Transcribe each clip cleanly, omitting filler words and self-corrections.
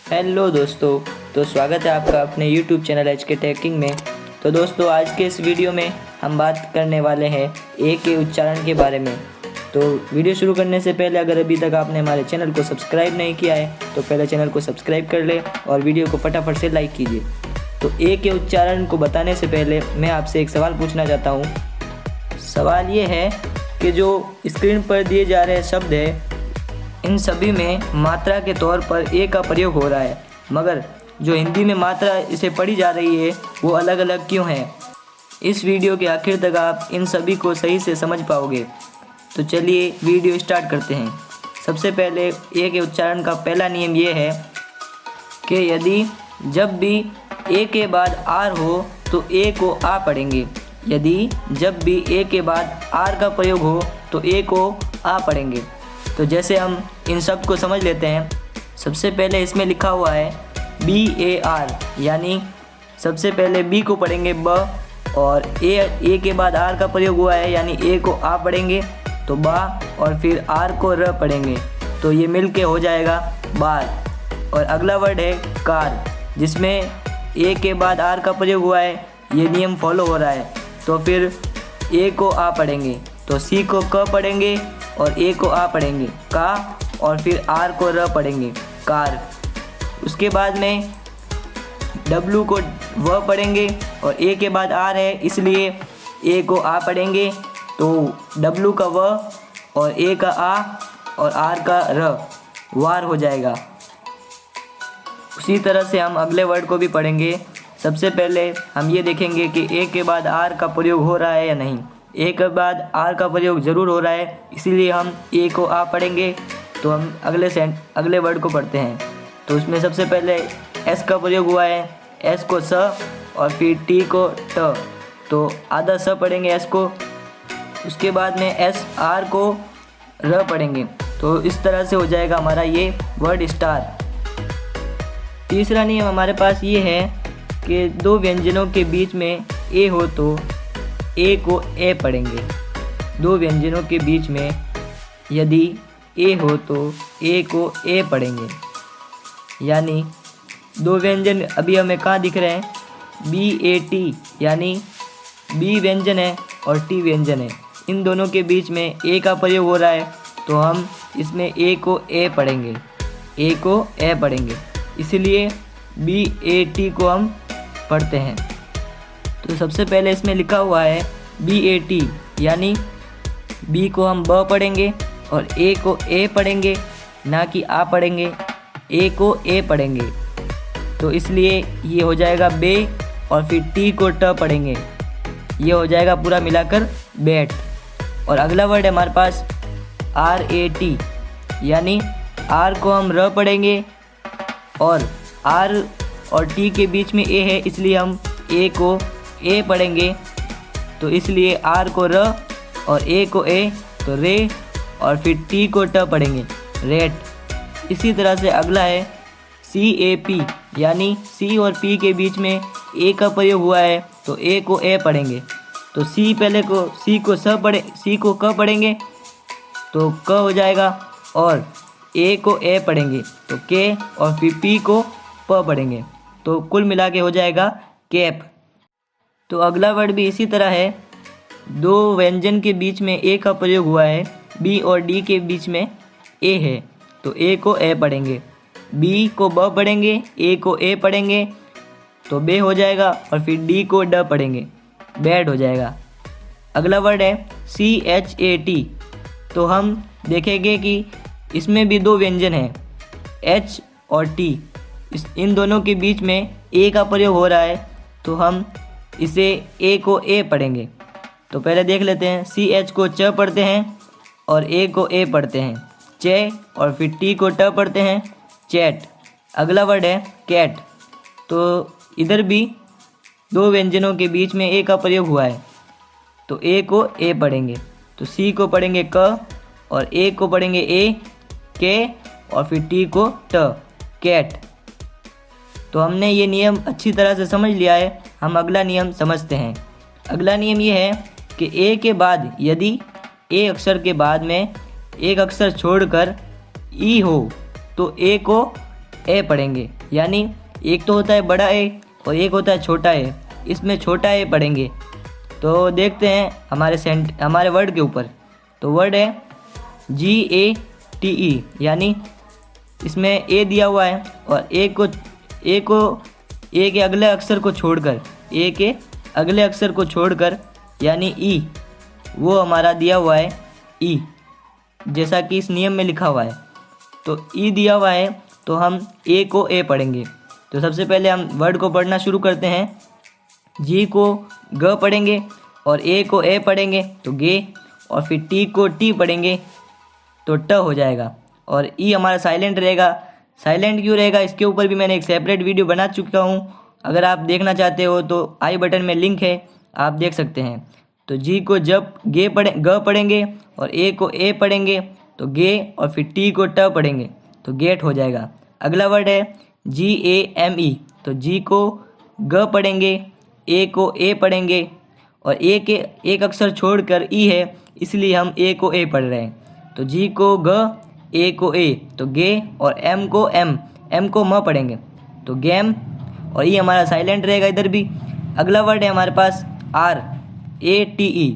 Hello दोस्तों, तो स्वागत है आपका अपने YouTube चैनल एच के टेकिंग में। तो दोस्तों, आज के इस वीडियो में हम बात करने वाले हैं ए के उच्चारण के बारे में। तो वीडियो शुरू करने से पहले अगर अभी तक आपने हमारे चैनल को सब्सक्राइब नहीं किया है तो पहले चैनल को सब्सक्राइब कर ले और वीडियो को फटाफट से लाइक कीजिए। तो ए के उच्चारण को बताने से पहले मैं आपसे एक सवाल पूछना चाहता हूँ। सवाल ये है कि जो स्क्रीन पर दिए जा रहे शब्द है, इन सभी में मात्रा के तौर पर ए का प्रयोग हो रहा है, मगर जो हिंदी में मात्रा इसे पढ़ी जा रही है वो अलग अलग क्यों है। इस वीडियो के आखिर तक आप इन सभी को सही से समझ पाओगे। तो चलिए वीडियो स्टार्ट करते हैं। सबसे पहले ए के उच्चारण का पहला नियम ये है कि यदि जब भी ए के बाद आर हो तो ए को आ पढ़ेंगे। यदि जब भी ए के बाद आर का प्रयोग हो तो ए को आ पढ़ेंगे। तो जैसे हम इन शब्द को समझ लेते हैं। सबसे पहले इसमें लिखा हुआ है BAR, यानी सबसे पहले बी को पढ़ेंगे ब, और ए के बाद आर का प्रयोग हुआ है यानी ए को आ पढ़ेंगे तो बा, और फिर आर को र पढ़ेंगे तो ये मिल के हो जाएगा बार। और अगला वर्ड है कार, जिसमें ए के बाद आर का प्रयोग हुआ है, ये नियम फॉलो हो रहा है। तो फिर ए को आ पढ़ेंगे तो सी को क पढ़ेंगे और ए को आ पढ़ेंगे का, और फिर आर को र पढ़ेंगे कार। उसके बाद में डब्लू को व पढ़ेंगे और ए के बाद आर है इसलिए ए को आ पढ़ेंगे तो डब्लू का व और ए का आ और आर का र, वार हो जाएगा। उसी तरह से हम अगले वर्ड को भी पढ़ेंगे। सबसे पहले हम ये देखेंगे कि ए के बाद आर का प्रयोग हो रहा है या नहीं। ए के बाद आर का प्रयोग ज़रूर हो रहा है, इसीलिए हम ए को आ पढ़ेंगे। तो हम अगले वर्ड को पढ़ते हैं। तो उसमें सबसे पहले एस का प्रयोग हुआ है, एस को स और फिर टी को ट, तो आधा स पढ़ेंगे एस को। उसके बाद में एस आर को र पढ़ेंगे। तो इस तरह से हो जाएगा हमारा ये वर्ड स्टार। तीसरा नियम हमारे पास ये है कि दो व्यंजनों के बीच में ए हो तो ए को ए पढ़ेंगे। दो व्यंजनों के बीच में यदि ए हो तो ए को ए पढ़ेंगे। यानी दो व्यंजन अभी हमें कहाँ दिख रहे हैं, BAT, यानी बी व्यंजन है और टी व्यंजन है। इन दोनों के बीच में ए का प्रयोग हो रहा है तो हम इसमें ए को ए पढ़ेंगे, ए को ए पढ़ेंगे, इसलिए BAT को हम पढ़ते हैं। तो सबसे पहले इसमें लिखा हुआ है BAT, यानी बी को हम ब पढ़ेंगे और ए को ए पढ़ेंगे, ना कि आ पढ़ेंगे, ए को ए पढ़ेंगे। तो इसलिए ये हो जाएगा बे, और फिर टी को ट पढ़ेंगे, ये हो जाएगा पूरा मिलाकर बैट। और अगला वर्ड है हमारे पास RAT, यानी आर को हम र पढ़ेंगे और आर और टी के बीच में ए है इसलिए हम ए को ए पढ़ेंगे। तो इसलिए आर को र और ए को ए तो रे, और फिर टी को ट पढ़ेंगे रेट। इसी तरह से अगला है CAP, यानी सी और पी के बीच में ए का प्रयोग हुआ है तो ए को ए पढ़ेंगे। तो सी को क पढ़ेंगे तो क हो जाएगा, और ए को ए पढ़ेंगे तो के, और फिर पी को प पढ़ेंगे तो कुल मिला के हो जाएगा कैप। तो अगला वर्ड भी इसी तरह है। दो व्यंजन के बीच में ए का प्रयोग हुआ है, बी और डी के बीच में ए है तो ए को ए पढ़ेंगे, बी को ब पढ़ेंगे, ए को ए पढ़ेंगे तो बे हो जाएगा, और फिर डी को ड पढ़ेंगे, बैड हो जाएगा। अगला वर्ड है CHAT। तो हम देखेंगे कि इसमें भी दो व्यंजन हैं, H और T। इन दोनों के बीच में ए का प्रयोग हो रहा है तो हम इसे ए को ए पढ़ेंगे। तो पहले देख लेते हैं। CH को च पढ़ते हैं और ए को ए पढ़ते हैं, चे, और फिर टी को ट पढ़ते हैं, चैट। अगला वर्ड है कैट। तो इधर भी दो व्यंजनों के बीच में ए का प्रयोग हुआ है तो ए को ए पढ़ेंगे। तो सी को पढ़ेंगे क और ए को पढ़ेंगे ए, के, और फिर टी को ट, कैट। तो हमने ये नियम अच्छी तरह से समझ लिया है। हम अगला नियम समझते हैं। अगला नियम ये है कि ए के बाद यदि ए अक्षर के बाद में एक अक्षर छोड़कर ई हो तो ए को ए पढ़ेंगे। यानी एक तो होता है बड़ा ए और एक होता है छोटा ए, इसमें छोटा ए पढ़ेंगे। तो देखते हैं हमारे वर्ड के ऊपर। तो वर्ड है GATE, यानी इसमें ए दिया हुआ है और ए के अगले अक्षर को छोड़कर यानी ई, वो हमारा दिया हुआ है ई, जैसा कि इस नियम में लिखा हुआ है। तो ई दिया हुआ है तो हम ए को ए पढ़ेंगे। तो सबसे पहले हम वर्ड को पढ़ना शुरू करते हैं। जी को ग पढ़ेंगे और ए को ए पढ़ेंगे तो गे, और फिर टी को टी पढ़ेंगे तो ट हो जाएगा। और ई हमारा साइलेंट रहेगा। साइलेंट क्यों रहेगा इसके ऊपर भी मैंने एक सेपरेट वीडियो बना चुका हूँ, अगर आप देखना चाहते हो तो आई बटन में लिंक है, आप देख सकते हैं। तो जी को जब ग पढ़ेंगे और ए को ए पढ़ेंगे तो गे, और फिर टी को ट पढ़ेंगे तो गेट हो जाएगा। अगला वर्ड है GAME। तो जी को ग पढ़ेंगे, ए को ए पढ़ेंगे, और ए के एक अक्षर छोड़कर ई है, इसलिए हम ए को ए पढ़ रहे हैं। तो जी को ग, ए को ए तो गे, और एम को म पढ़ेंगे तो गेम, और ये हमारा साइलेंट रहेगा इधर भी। अगला वर्ड है हमारे पास RATE।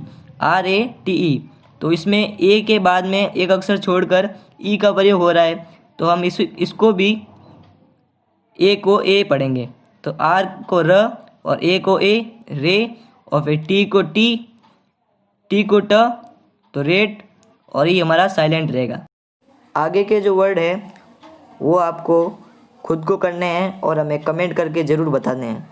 तो इसमें ए के बाद में एक अक्षर छोड़कर ई का प्रयोग हो रहा है, तो हम इसको भी ए को ए पढ़ेंगे। तो आर को र और ए को ए रे, और फिर टी को ट तो रेट, और ये हमारा साइलेंट रहेगा। आगे के जो वर्ड है वो आपको खुद को करने हैं और हमें कमेंट करके ज़रूर बताने हैं।